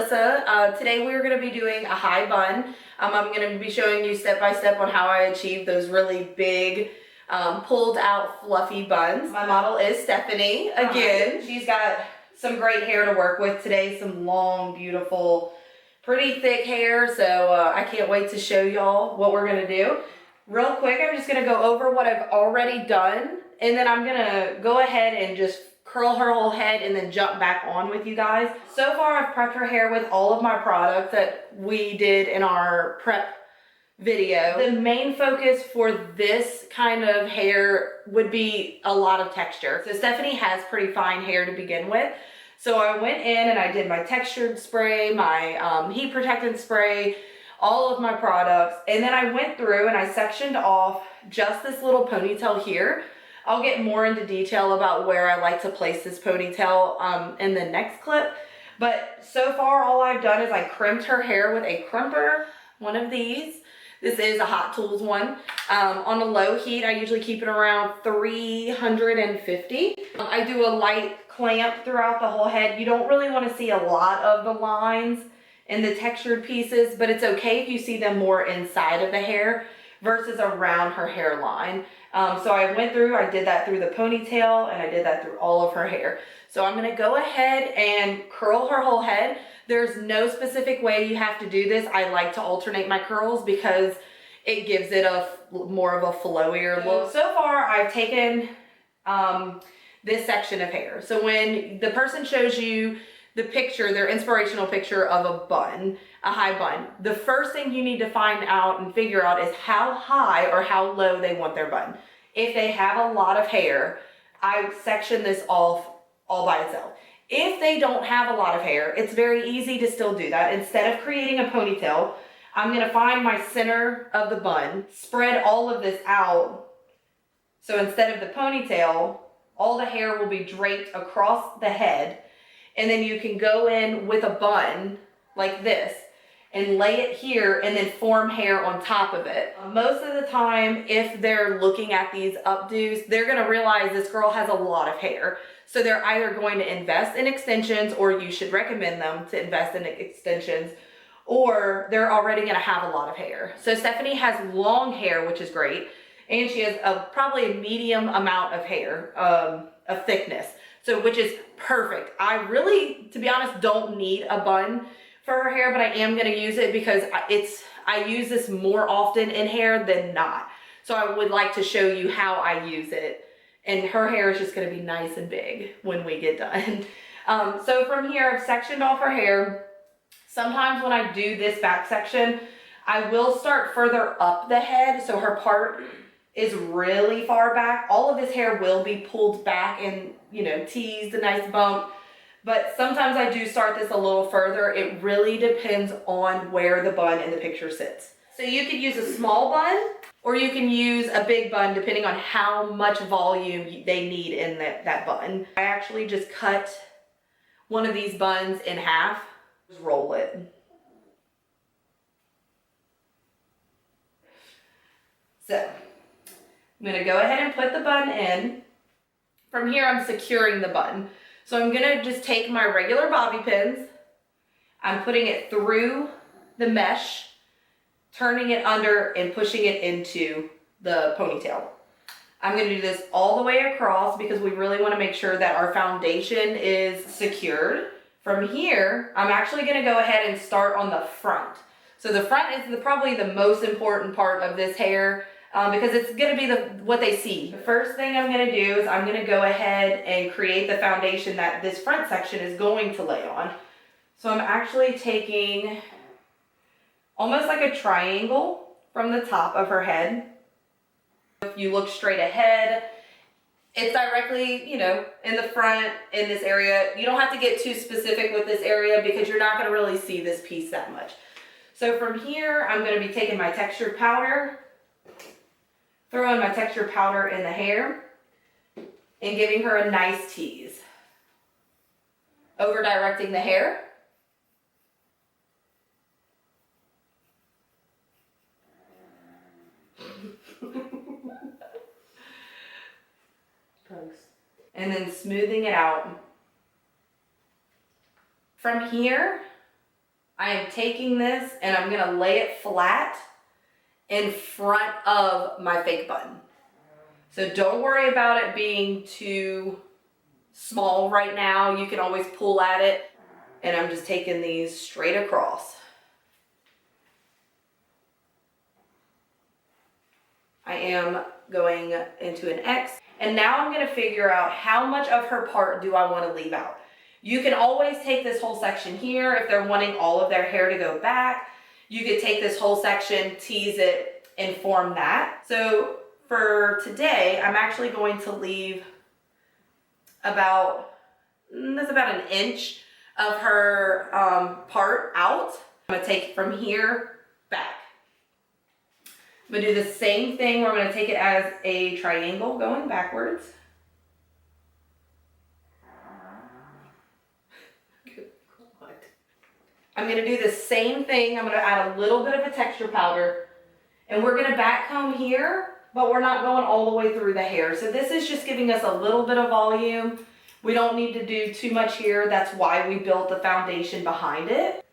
Alyssa. Today we're going to be doing a high bun. I'm going to be showing you step by step on how I achieve those really big pulled out fluffy buns. My model is Stephanie again. She's got some great hair to work with today, some long, beautiful, pretty thick hair, so I can't wait to show y'all what we're going to do. Real quick, I'm just going to go over what I've already done, and then I'm going to go ahead and just curl her whole head and then jump back on with you guys. So far, I've prepped her hair with all of my products that we did in our prep video. The main focus for this kind of hair would be a lot of texture. So Stephanie has pretty fine hair to begin with. So I went in and I did my textured spray, my heat protectant spray, all of my products. And then I went through and I sectioned off just this little ponytail here. I'll get more into detail about where I like to place this ponytail in the next clip. But so far, all I've done is I crimped her hair with a crimper, one of these. This is a Hot Tools one. On a low heat, I usually keep it around 350. I do a light clamp throughout the whole head. You don't really want to see a lot of the lines in the textured pieces, but it's okay if you see them more inside of the hair versus around her hairline. So I went through, I did that through the ponytail, and I did that through all of her hair. So I'm gonna go ahead and curl her whole head. There's no specific way you have to do this. I like to alternate my curls because it gives it a more of a flowier look. So far, I've taken this section of hair. So when the person shows you the picture, their inspirational picture of a bun, a high bun, the first thing you need to find out and figure out is how high or how low they want their bun. If they have a lot of hair, I section this off all by itself. If they don't have a lot of hair, it's very easy to still do that. Instead of creating a ponytail, I'm gonna find my center of the bun, spread all of this out. So instead of the ponytail, all the hair will be draped across the head. And then you can go in with a bun like this and lay it here and then form hair on top of it. Most of the time, if they're looking at these updos, they're gonna realize this girl has a lot of hair. So they're either going to invest in extensions, or you should recommend them to invest in extensions, or they're already gonna have a lot of hair. So Stephanie has long hair, which is great. And she has probably a medium amount of hair, of thickness. So, which is perfect. I really, to be honest, don't need a bun for her hair, but I am gonna use it because I use this more often in hair than not. So I would like to show you how I use it. And her hair is just gonna be nice and big when we get done. So from here, I've sectioned off her hair. Sometimes when I do this back section, I will start further up the head. So her part is really far back. All of this hair will be pulled back and, you know, teased a nice bump. But sometimes I do start this a little further. It really depends on where the bun in the picture sits. So you could use a small bun, or you can use a big bun depending on how much volume they need in that bun. I actually just cut one of these buns in half, just roll it. So I'm gonna go ahead and put the bun in. From here, I'm securing the bun. So I'm gonna just take my regular bobby pins. I'm putting it through the mesh, turning it under and pushing it into the ponytail. I'm gonna do this all the way across because we really wanna make sure that our foundation is secured. From here, I'm actually gonna go ahead and start on the front. So the front is probably the most important part of this hair. Because it's gonna be what they see. The first thing I'm gonna do is I'm gonna go ahead and create the foundation that this front section is going to lay on. So I'm actually taking almost like a triangle from the top of her head. If you look straight ahead, it's directly, you know, in the front, in this area. You don't have to get too specific with this area because you're not gonna really see this piece that much. So from here, I'm gonna be taking my textured powder, throwing my texture powder in the hair and giving her a nice tease. Over directing the hair. And then smoothing it out. From here, I am taking this and I'm gonna lay it flat in front of my fake bun. So don't worry about it being too small right now. You can always pull at it. And I'm just taking these straight across. I am going into an X. And now I'm gonna figure out how much of her part do I wanna leave out. You can always take this whole section here if they're wanting all of their hair to go back. You could take this whole section, tease it, and form that. So for today, I'm actually going to leave that's about an inch of her part out. I'm gonna take it from here back. I'm gonna do the same thing where I'm gonna take it as a triangle going backwards. I'm gonna do the same thing. I'm gonna add a little bit of a texture powder, and we're gonna back comb here, but we're not going all the way through the hair. So this is just giving us a little bit of volume. We don't need to do too much here. That's why we built the foundation behind it.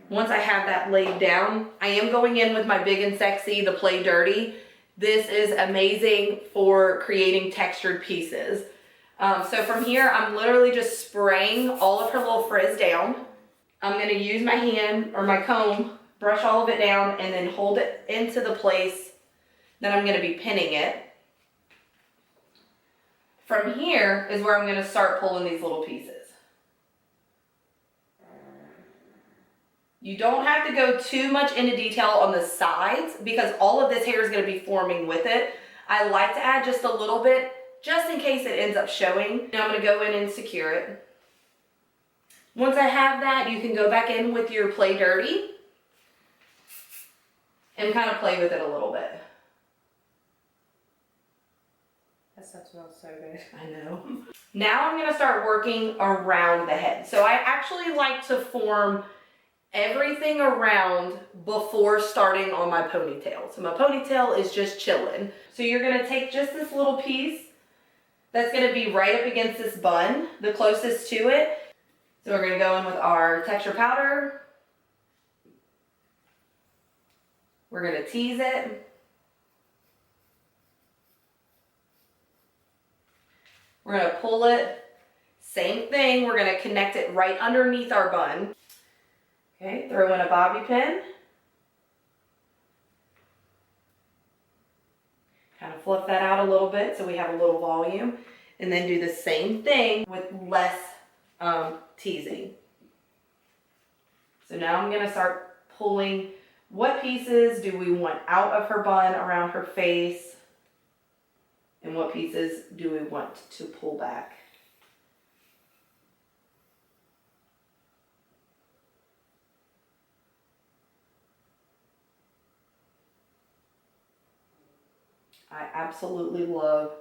Once I have that laid down, I am going in with my Big and Sexy, the Play Dirty. This is amazing for creating textured pieces. So from here, I'm literally just spraying all of her little frizz down. I'm gonna use my hand or my comb, brush all of it down, and then hold it into the place that I'm gonna be pinning it. From here is where I'm gonna start pulling these little pieces. You don't have to go too much into detail on the sides because all of this hair is gonna be forming with it. I like to add just a little bit, just in case it ends up showing. Now I'm gonna go in and secure it. Once I have that, you can go back in with your Play Dirty and kind of play with it a little bit. That stuff smells so good. I know. Now I'm gonna start working around the head. So I actually like to form everything around before starting on my ponytail. So my ponytail is just chilling. So you're gonna take just this little piece that's gonna be right up against this bun, the closest to it. So we're gonna go in with our texture powder. We're gonna tease it. We're gonna pull it. Same thing, we're gonna connect it right underneath our bun. Okay, throw in a bobby pin. Kind of fluff that out a little bit so we have a little volume. And then do the same thing with less teasing. So now I'm gonna start pulling what pieces do we want out of her bun around her face and what pieces do we want to pull back. I absolutely love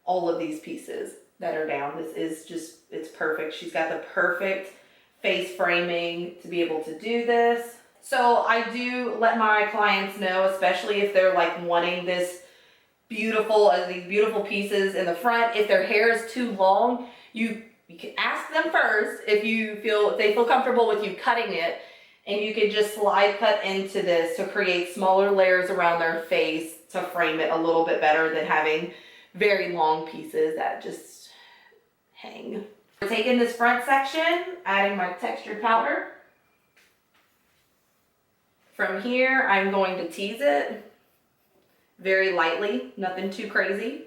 all of these pieces that are down. This is just, it's perfect. She's got the perfect face framing to be able to do this. So I do let my clients know, especially if they're like wanting this beautiful, these beautiful pieces in the front. If their hair is too long, you can ask them first if they feel comfortable with you cutting it, and you can just slide cut into this to create smaller layers around their face to frame it a little bit better than having very long pieces that just hang. We're taking this front section, adding my textured powder. From here, I'm going to tease it very lightly, nothing too crazy.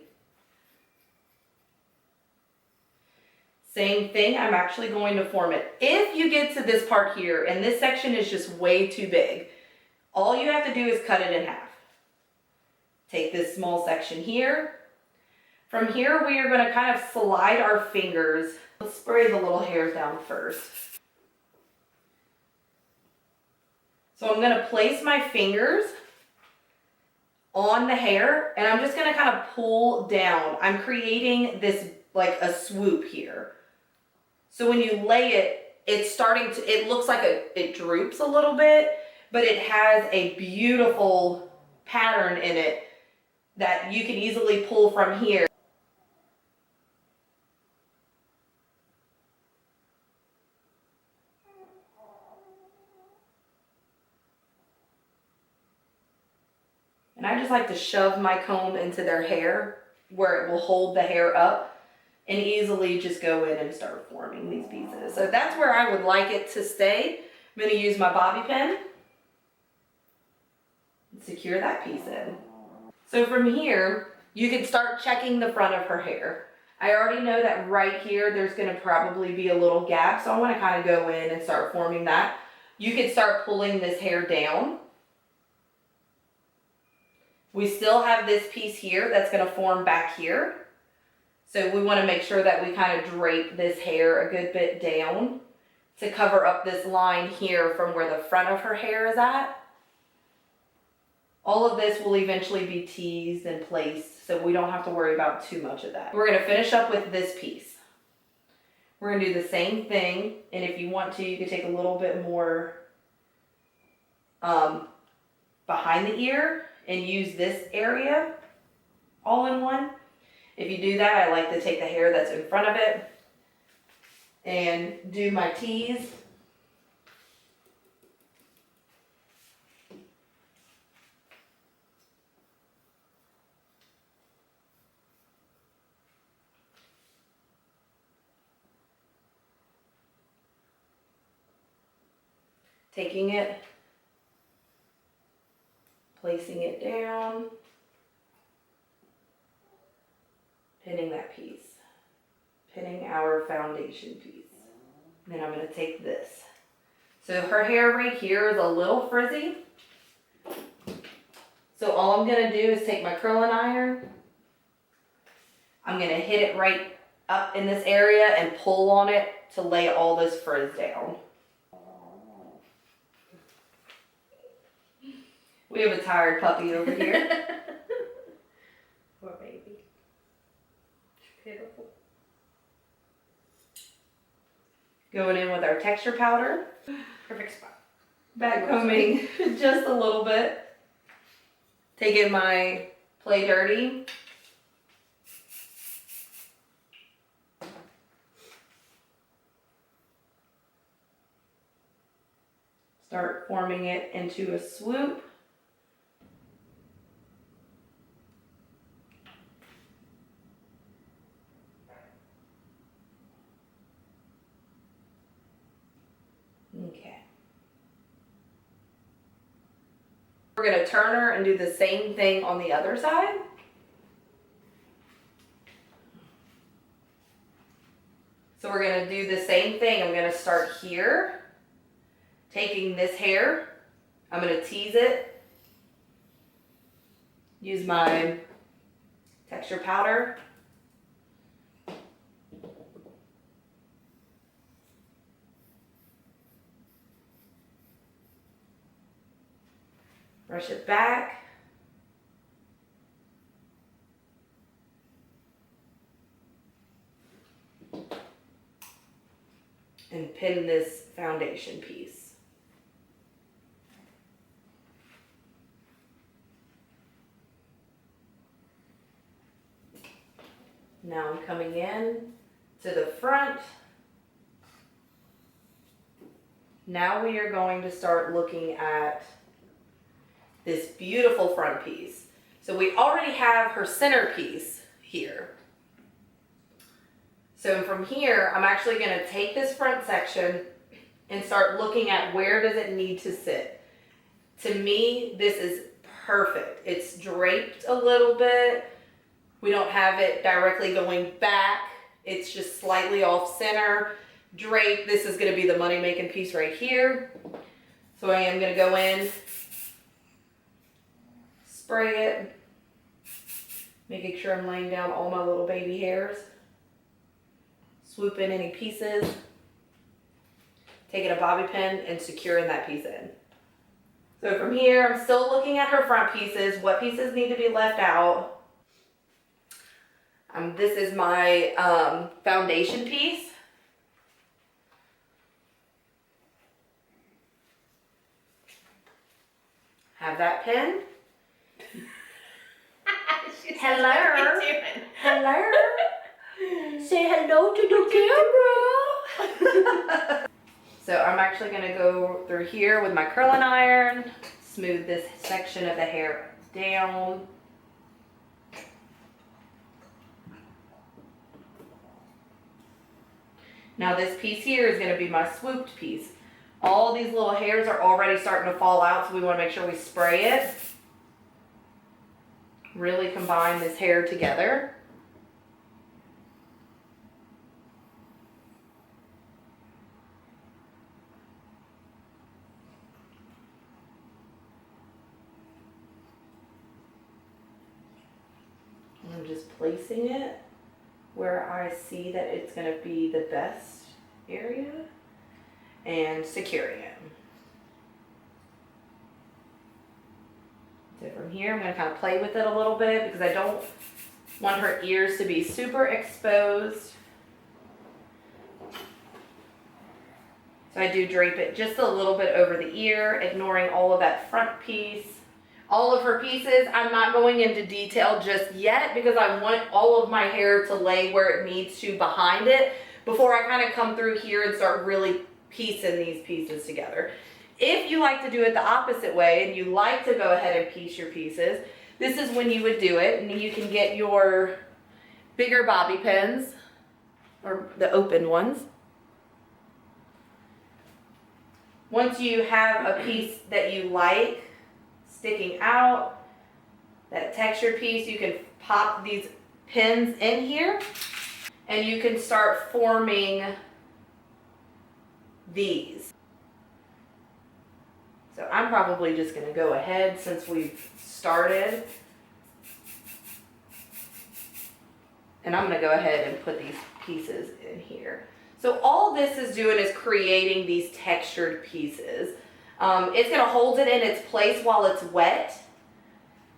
Same thing, I'm actually going to form it. If you get to this part here and this section is just way too big, all you have to do is cut it in half. Take this small section here. From here, we are going to kind of slide our fingers. Let's spray the little hairs down first. So I'm going to place my fingers on the hair and I'm just going to kind of pull down. I'm creating this like a swoop here. So when you lay it, it looks like it droops a little bit, but it has a beautiful pattern in it that you can easily pull from here. And I just like to shove my comb into their hair where it will hold the hair up and easily just go in and start forming these pieces. So that's where I would like it to stay. I'm gonna use my bobby pin and secure that piece in. So from here, you can start checking the front of her hair. I already know that right here, there's gonna probably be a little gap, so I wanna kind of go in and start forming that. You can start pulling this hair down. We still have this piece here that's gonna form back here. So we wanna make sure that we kind of drape this hair a good bit down to cover up this line here from where the front of her hair is at. All of this will eventually be teased and placed, so we don't have to worry about too much of that. We're gonna finish up with this piece. We're gonna do the same thing, and if you want to, you can take a little bit more behind the ear and use this area all in one. If you do that, I like to take the hair that's in front of it and do my tease. Taking it, placing it down, pinning that piece, pinning our foundation piece. Then I'm gonna take this. So her hair right here is a little frizzy. So all I'm gonna do is take my curling iron. I'm gonna hit it right up in this area and pull on it to lay all this frizz down. We have a tired puppy over here. Poor baby. Pitiful. Going in with our texture powder. Perfect spot. Back combing just a little bit. Taking my Play Dirty. Start forming it into a swoop. Okay. We're going to turn her and do the same thing on the other side. So we're going to do the same thing. I'm going to start here, taking this hair. I'm going to tease it. Use my texture powder. Brush it back. And pin this foundation piece. Now I'm coming in to the front. Now we are going to start looking at this beautiful front piece. So we already have her centerpiece here. So from here, I'm actually gonna take this front section and start looking at where does it need to sit. To me, this is perfect. It's draped a little bit. We don't have it directly going back. It's just slightly off center. Drape, this is gonna be the money-making piece right here. So I am gonna go in, spray it, making sure I'm laying down all my little baby hairs. Swoop in any pieces, taking a bobby pin and securing that piece in. So from here, I'm still looking at her front pieces. What pieces need to be left out? This is my foundation piece. Have that pin. Hello. Hello. Say hello to the camera. So I'm actually going to go through here with my curling iron, smooth this section of the hair down. Now this piece here is going to be my swooped piece. All these little hairs are already starting to fall out, so we want to make sure we spray it. Really combine this hair together. I'm just placing it where I see that it's going to be the best area and securing it. So from here, I'm going to kind of play with it a little bit because I don't want her ears to be super exposed. So I do drape it just a little bit over the ear, ignoring all of that front piece. All of her pieces, I'm not going into detail just yet because I want all of my hair to lay where it needs to behind it before I kind of come through here and start really piecing these pieces together. If you like to do it the opposite way and you like to go ahead and piece your pieces, this is when you would do it, and you can get your bigger bobby pins or the open ones. Once you have a piece that you like sticking out, that textured piece, you can pop these pins in here and you can start forming these. So I'm probably just going to go ahead since we've started, and I'm going to go ahead and put these pieces in here. So all this is doing is creating these textured pieces. It's going to hold it in its place while it's wet,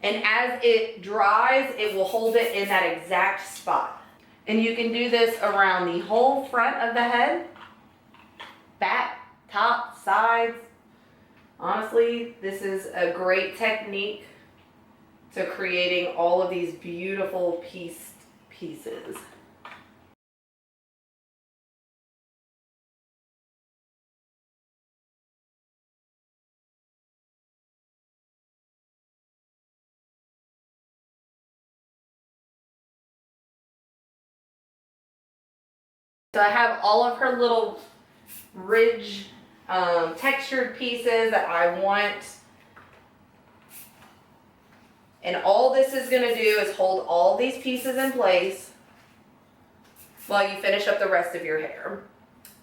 and as it dries, it will hold it in that exact spot. And you can do this around the whole front of the head, back, top, sides. Honestly, this is a great technique to creating all of these beautiful pieces. So I have all of her little ridge textured pieces that I want. And all this is going to do is hold all these pieces in place while you finish up the rest of your hair.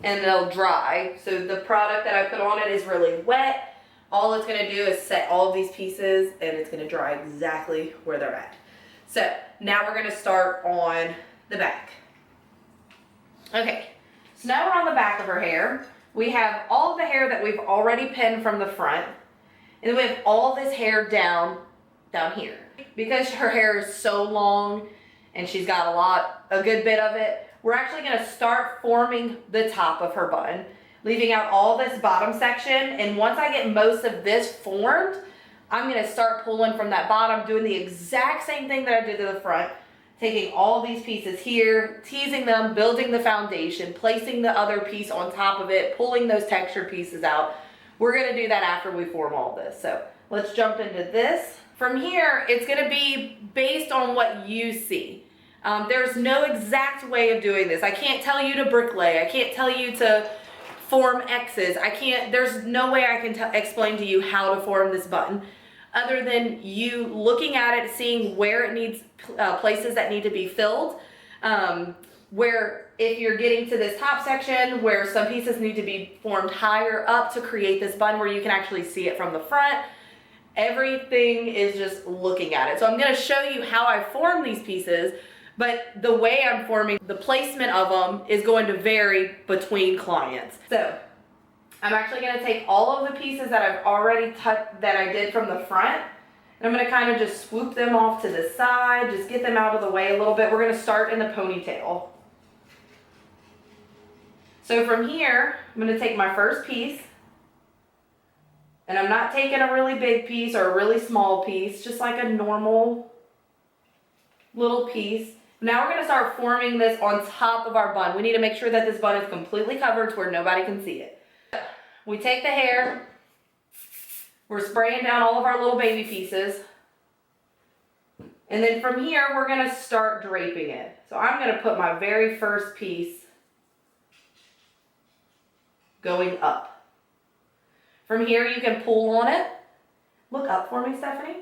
And they'll dry. So the product that I put on it is really wet. All it's going to do is set all of these pieces, and it's going to dry exactly where they're at. So now we're going to start on the back. Okay, so now we're on the back of her hair. We have all of the hair that we've already pinned from the front, and then we have all this hair down here. Because her hair is so long and she's got a good bit of it, we're actually going to start forming the top of her bun, leaving out all this bottom section. And once I get most of this formed, I'm going to start pulling from that bottom, doing the exact same thing that I did to the front. Taking all these pieces here, teasing them, building the foundation, placing the other piece on top of it, pulling those textured pieces out. We're going to do that after we form all this. So let's jump into this. From here, it's going to be based on what you see. There's no exact way of doing this. I can't tell you to bricklay. I can't tell you to form X's. There's no way I can explain to you how to form this button, other than you looking at it, seeing where it needs, places that need to be filled, where if you're getting to this top section where some pieces need to be formed higher up to create this bun where you can actually see it from the front. Everything is just looking at it. So I'm going to show you how I form these pieces, but the way I'm forming, the placement of them is going to vary between clients. So I'm actually going to take all of the pieces that I've already that I did from the front, and I'm going to kind of just swoop them off to the side, just get them out of the way a little bit. We're going to start in the ponytail. So from here, I'm going to take my first piece, and I'm not taking a really big piece or a really small piece, just like a normal little piece. Now we're going to start forming this on top of our bun. We need to make sure that this bun is completely covered to where nobody can see it. We take the hair, we're spraying down all of our little baby pieces. And then from here, we're gonna start draping it. So I'm gonna put my very first piece going up. From here, you can pull on it. Look up for me, Stephanie.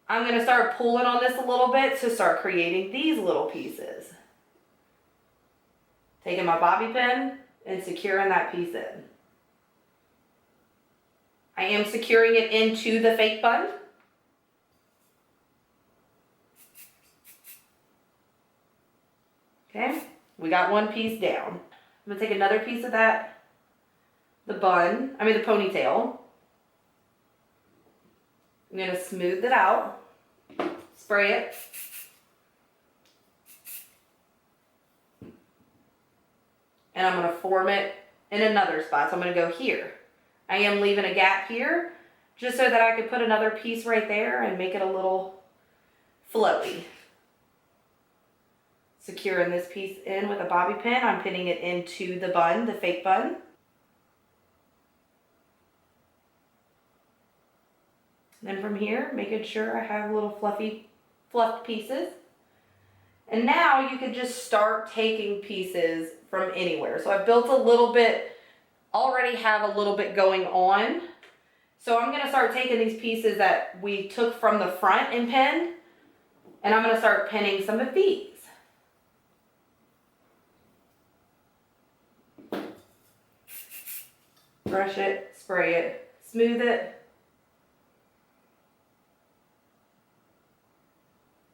I'm gonna start pulling on this a little bit to start creating these little pieces. Taking my bobby pin and securing that piece in. I am securing it into the fake bun. Okay, we got one piece down. I'm gonna take another piece of that, the ponytail. I'm gonna smooth it out, spray it. And I'm gonna form it in another spot. So I'm gonna go here. I am leaving a gap here just so that I could put another piece right there and make it a little flowy. Securing this piece in with a bobby pin. I'm pinning it into the bun, the fake bun. Then from here, making sure I have little fluffed pieces. And now you can just start taking pieces from anywhere. So I built a little bit, already have a little bit going on. So I'm gonna start taking these pieces that we took from the front and pinned, and I'm gonna start pinning some of these. Brush it, spray it, smooth it.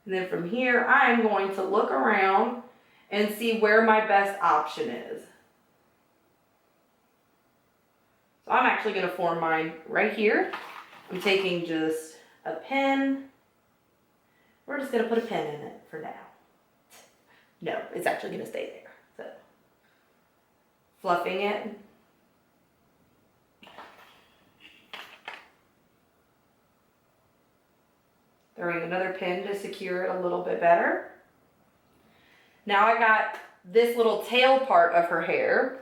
And then from here, I'm going to look around and see where my best option is. So I'm actually going to form mine right here. I'm taking just a pin. We're just going to put a pin in it for now. No, it's actually going to stay there. So, fluffing it. Throwing another pin to secure it a little bit better. Now I got this little tail part of her hair.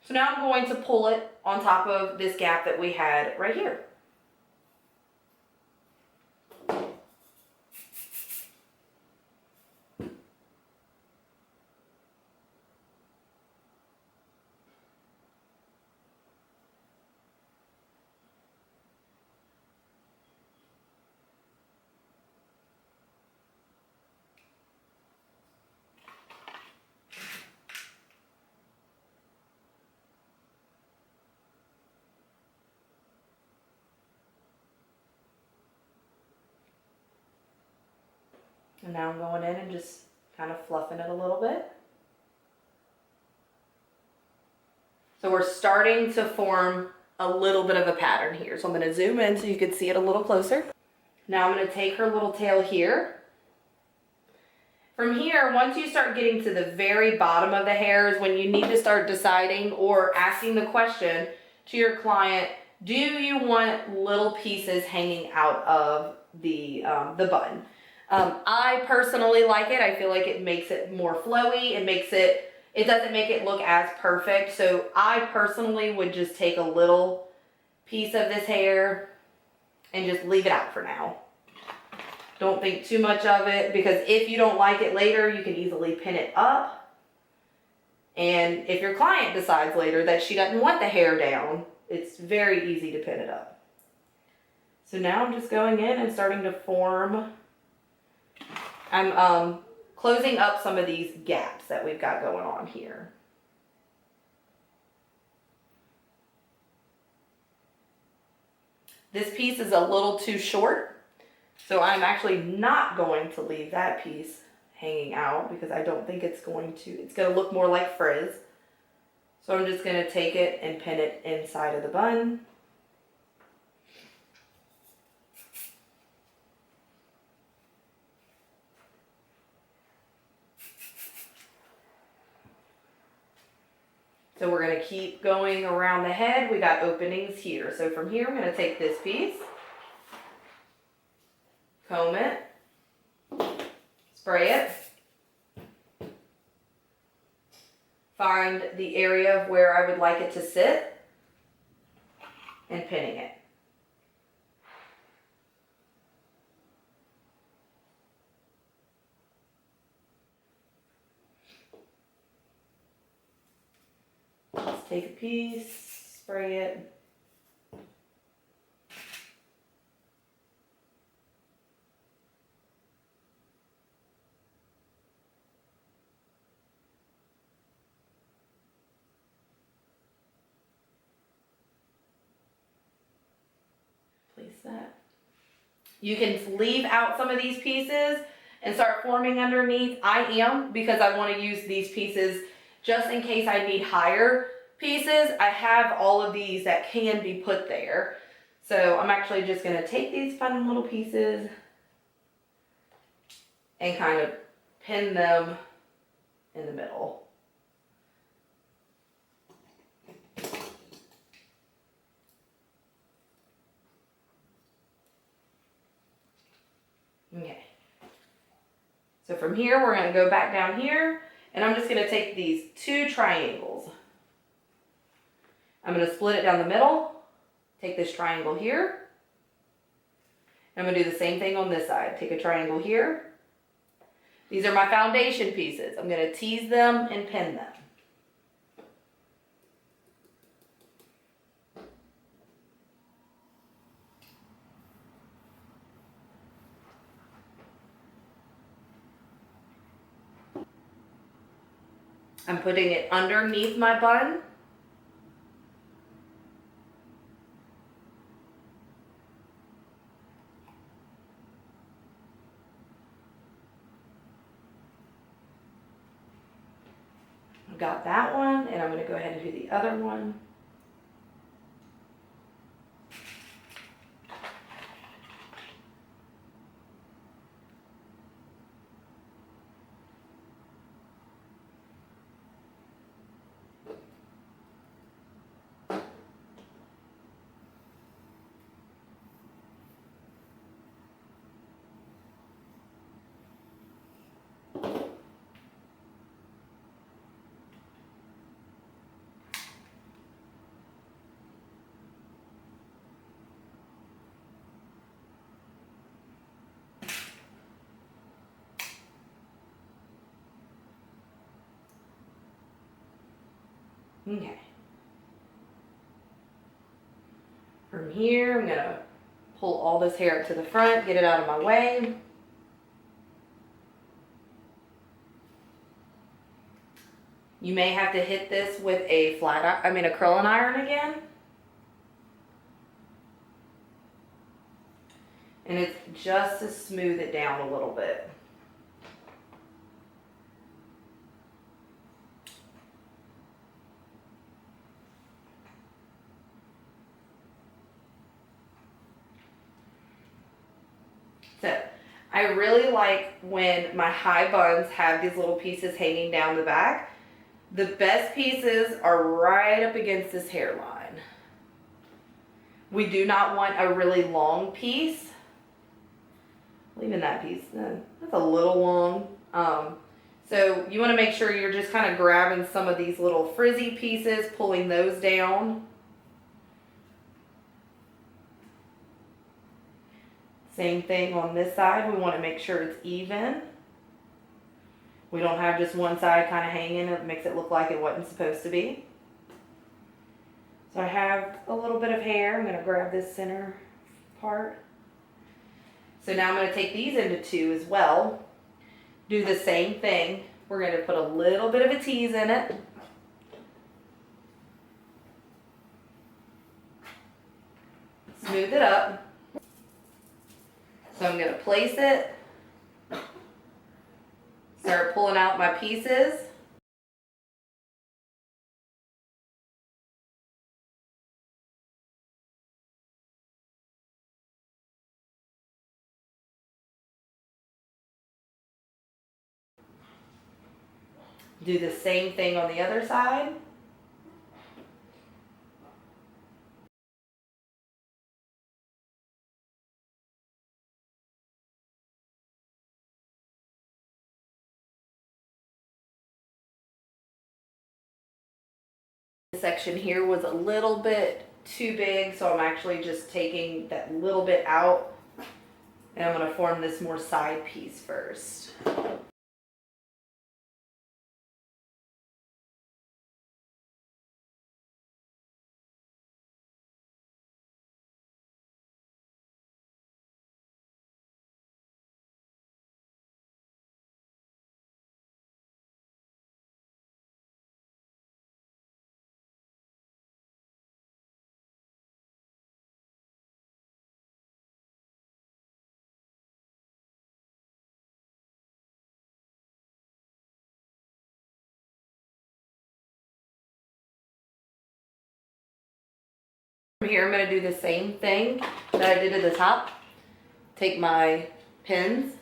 So now I'm going to pull it on top of this gap that we had right here. And now I'm going in and just kind of fluffing it a little bit. So we're starting to form a little bit of a pattern here. So I'm going to zoom in so you can see it a little closer. Now I'm going to take her little tail here. From here, once you start getting to the very bottom of the hair is when you need to start deciding or asking the question to your client, do you want little pieces hanging out of the bun? I personally like it. I feel like it makes it more flowy. It doesn't make it look as perfect. So I personally would just take a little piece of this hair and just leave it out for now. Don't think too much of it, because if you don't like it later, you can easily pin it up. And if your client decides later that she doesn't want the hair down, it's very easy to pin it up. So now I'm just going in and starting to form. I'm closing up some of these gaps that we've got going on here. This piece is a little too short, so I'm actually not going to leave that piece hanging out because I don't think it's going to look more like frizz. So I'm just going to take it and pin it inside of the bun. So we're going to keep going around the head. We got openings here. So from here, I'm going to take this piece, comb it, spray it, find the area of where I would like it to sit, and pinning it. Just take a piece, spray it. Place that. You can leave out some of these pieces and start forming underneath. I am, because I want to use these pieces just in case I need higher pieces. I have all of these that can be put there. So I'm actually just going to take these fun little pieces and kind of pin them in the middle. Okay. So from here, we're going to go back down here, and I'm just going to take these 2 triangles. I'm going to split it down the middle, take this triangle here. I'm going to do the same thing on this side. Take a triangle here. These are my foundation pieces. I'm going to tease them and pin them. I'm putting it underneath my bun. I've got that one, and I'm going to go ahead and do the other one. Okay. From here, I'm going to pull all this hair up to the front, get it out of my way. You may have to hit this with a a curling iron again. And it's just to smooth it down a little bit. So, I really like when my high buns have these little pieces hanging down the back. The best pieces are right up against this hairline. We do not want a really long piece. Leaving that piece, that's a little long. So you want to make sure you're just kind of grabbing some of these little frizzy pieces, pulling those down. Same thing on this side. We want to make sure it's even. We don't have just one side kind of hanging. It makes it look like it wasn't supposed to be. So I have a little bit of hair. I'm going to grab this center part. So now I'm going to take these into 2 as well. Do the same thing. We're going to put a little bit of a tease in it. Smooth it up. So I'm going to place it. Start pulling out my pieces. Do the same thing on the other side. This section here was a little bit too big, so I'm actually just taking that little bit out, and I'm going to form this more side piece first. From here, I'm going to do the same thing that I did at the top. Take my pins.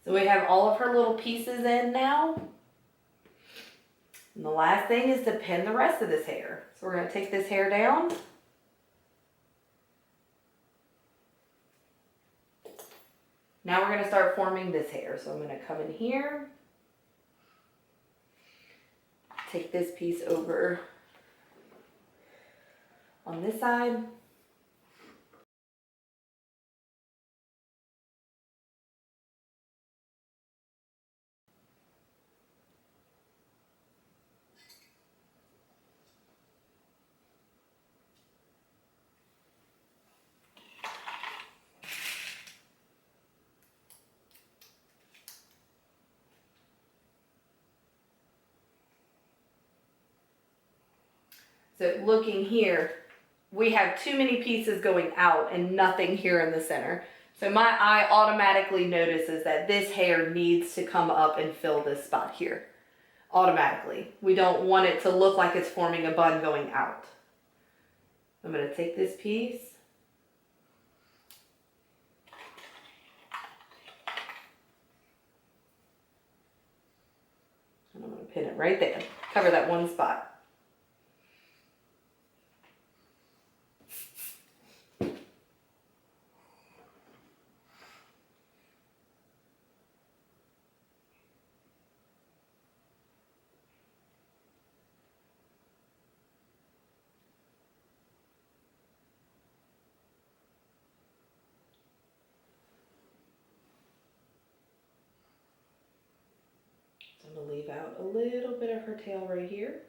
So we have all of her little pieces in now. And the last thing is to pin the rest of this hair. So we're going to take this hair down. Now we're going to start forming this hair. So I'm going to come in here. Take this piece over on this side. So looking here, we have too many pieces going out and nothing here in the center. So my eye automatically notices that this hair needs to come up and fill this spot here. Automatically. We don't want it to look like it's forming a bun going out. I'm going to take this piece. And I'm going to pin it right there. Cover that one spot. I'm going to leave out a little bit of her tail right here.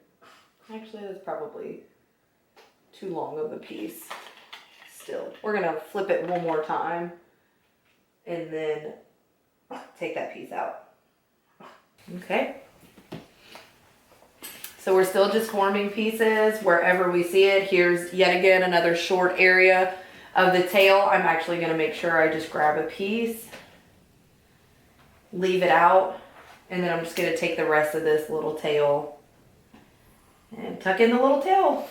Actually, that's probably too long of a piece. Still, we're going to flip it one more time and then take that piece out. Okay. So we're still just forming pieces wherever we see it. Here's yet again another short area of the tail. I'm actually going to make sure I just grab a piece, leave it out, and then I'm just going to take the rest of this little tail and tuck in the little tail.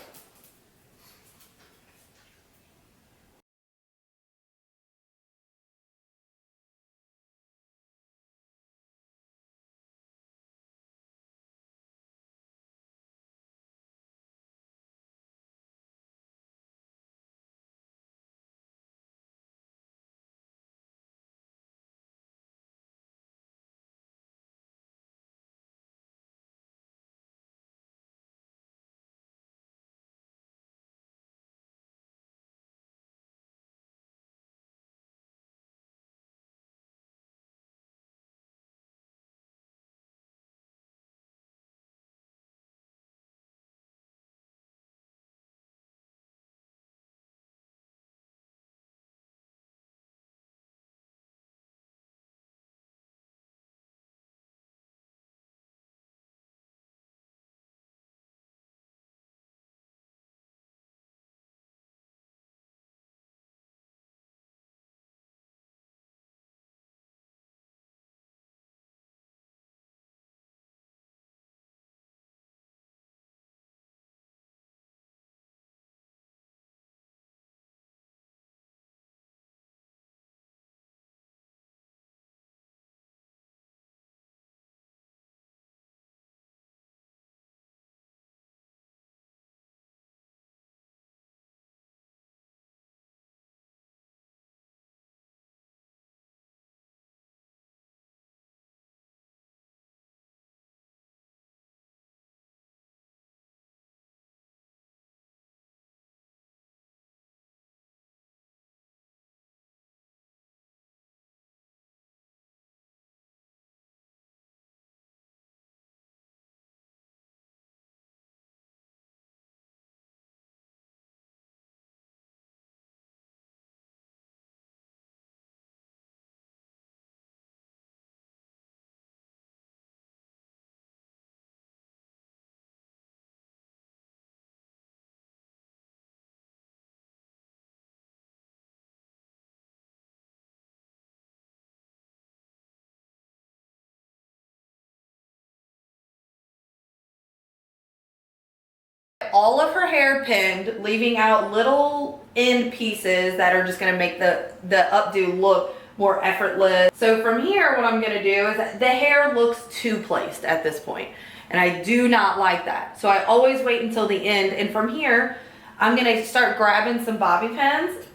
all of her hair pinned, leaving out little end pieces that are just gonna make the updo look more effortless. So from here, what I'm gonna do is the hair looks two placed at this point, and I do not like that. So I always wait until the end, and from here, I'm gonna start grabbing some bobby pins,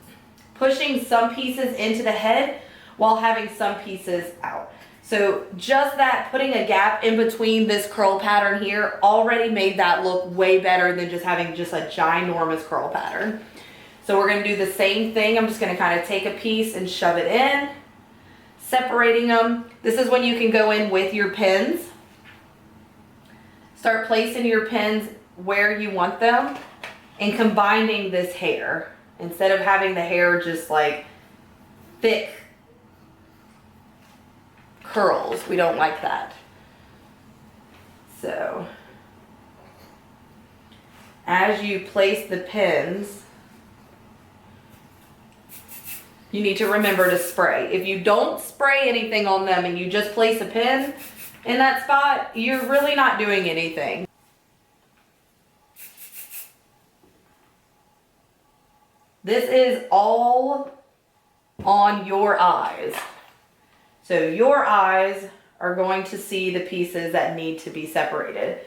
pushing some pieces into the head while having some pieces out. So just that, putting a gap in between this curl pattern here already made that look way better than just having just a ginormous curl pattern. So we're gonna do the same thing. I'm just gonna kind of take a piece and shove it in, separating them. This is when you can go in with your pins. Start placing your pins where you want them and combining this hair. Instead of having the hair just like thick curls, we don't like that. So as you place the pins, you need to remember to spray. If you don't spray anything on them and you just place a pin in that spot, you're really not doing anything. This is all on your eyes. So your eyes are going to see the pieces that need to be separated.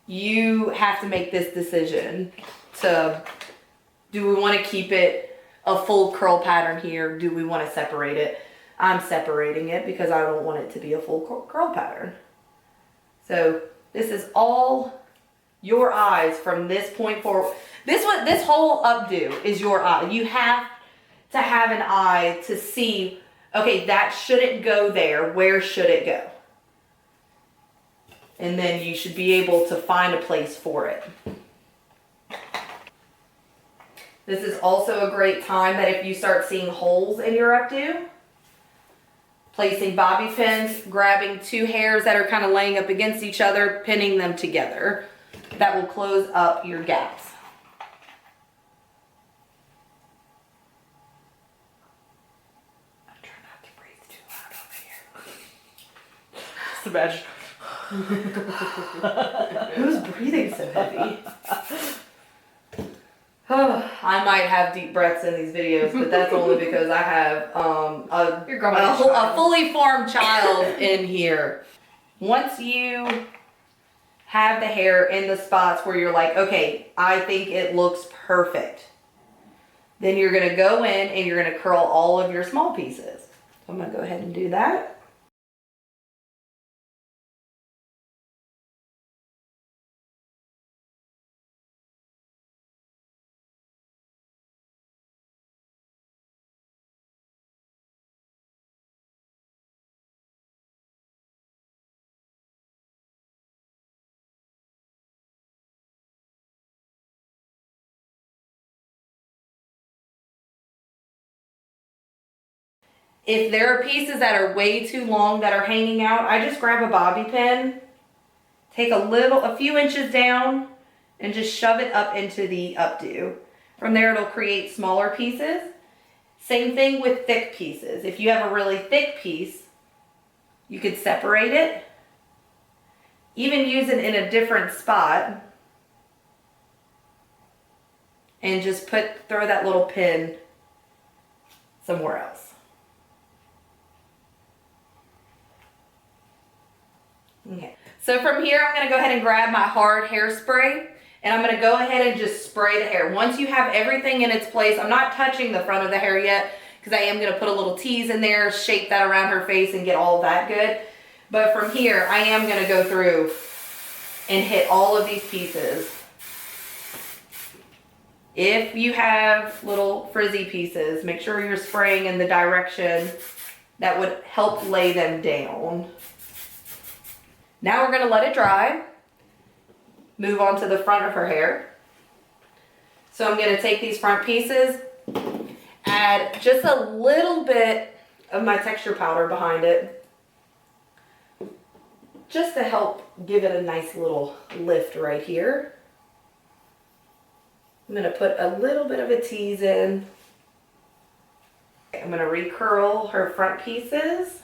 You have to make this decision to, do we want to keep it a full curl pattern here? Do we want to separate it? I'm separating it because I don't want it to be a full curl pattern. So this is all your eyes from this point forward. This whole updo is your eye. You have to have an eye to see, okay, that shouldn't go there. Where should it go? And then you should be able to find a place for it. This is also a great time that if you start seeing holes in your updo, placing bobby pins, grabbing two hairs that are kind of laying up against each other, pinning them together. That will close up your gaps. I'm trying not to breathe too loud over here. Just imagine. Who's breathing so heavy? I might have deep breaths in these videos, but that's only because I have a fully formed child in here. Once you have the hair in the spots where you're like, okay, I think it looks perfect, then you're gonna go in and you're gonna curl all of your small pieces. So I'm gonna go ahead and do that. If there are pieces that are way too long that are hanging out, I just grab a bobby pin, take a few inches down, and just shove it up into the updo. From there, it'll create smaller pieces. Same thing with thick pieces. If you have a really thick piece, you could separate it, even use it in a different spot, and just throw that little pin somewhere else. Okay, so from here, I'm gonna go ahead and grab my hard hairspray, and I'm gonna go ahead and just spray the hair. Once you have everything in its place, I'm not touching the front of the hair yet, because I am gonna put a little tease in there, shape that around her face and get all of that good. But from here, I am gonna go through and hit all of these pieces. If you have little frizzy pieces, make sure you're spraying in the direction that would help lay them down. Now we're gonna let it dry. Move on to the front of her hair. So I'm gonna take these front pieces, add just a little bit of my texture powder behind it, just to help give it a nice little lift right here. I'm gonna put a little bit of a tease in. I'm gonna recurl her front pieces.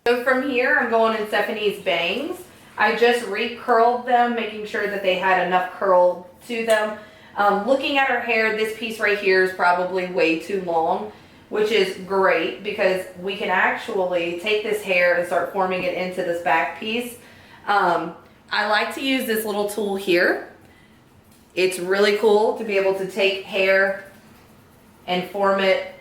So from here, I'm going in Stephanie's bangs. I just re-curled them, making sure that they had enough curl to them. Looking at her hair, this piece right here is probably way too long, which is great because we can actually take this hair and start forming it into this back piece. I like to use this little tool here. It's really cool to be able to take hair and form it.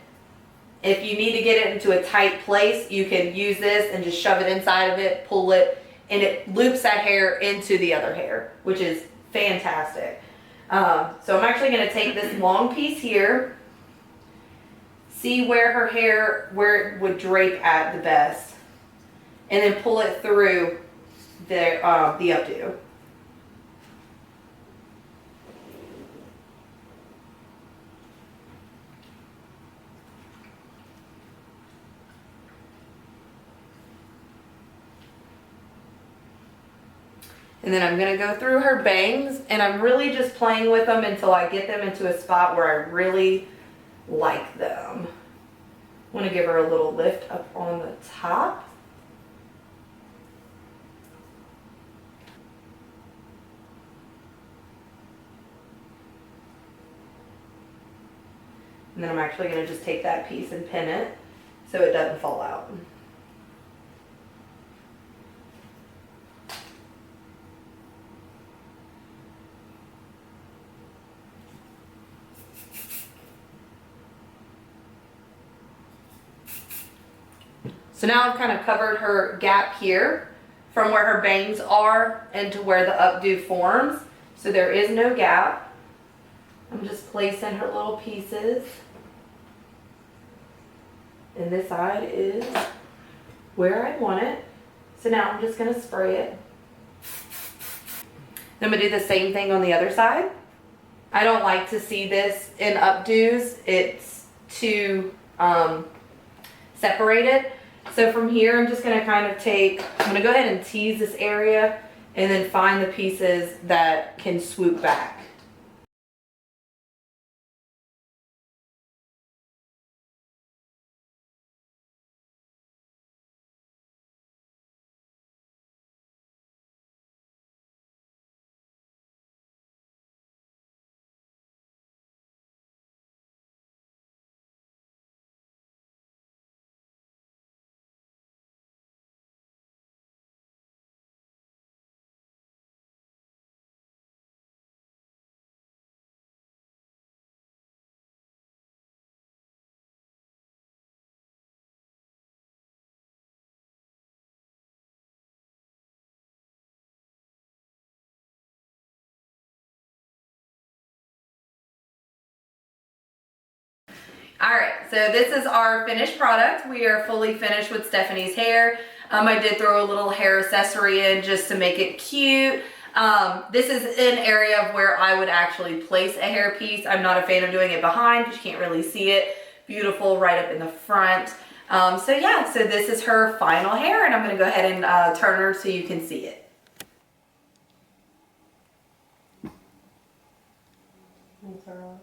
If you need to get it into a tight place, you can use this and just shove it inside of it, pull it, and it loops that hair into the other hair, which is fantastic. So I'm actually going to take this long piece here, see where her hair, where it would drape at the best, and then pull it through the updo. And then I'm gonna go through her bangs, and I'm really just playing with them until I get them into a spot where I really like them. I wanna give her a little lift up on the top. And then I'm actually gonna just take that piece and pin it so it doesn't fall out. So now I've kind of covered her gap here from where her bangs are and to where the updo forms. So there is no gap. I'm just placing her little pieces. And this side is where I want it. So now I'm just gonna spray it. Then I'm gonna do the same thing on the other side. I don't like to see this in updos. It's too separated. So from here, I'm just gonna kind of I'm gonna go ahead and tease this area and then find the pieces that can swoop back. All right, so this is our finished product. We are fully finished with Stephanie's hair. I did throw a little hair accessory in just to make it cute. This is an area of where I would actually place a hairpiece. I'm not a fan of doing it behind because you can't really see it. Beautiful right up in the front. So yeah, so this is her final hair, and I'm gonna go ahead and turn her so you can see it. Let me turn her off.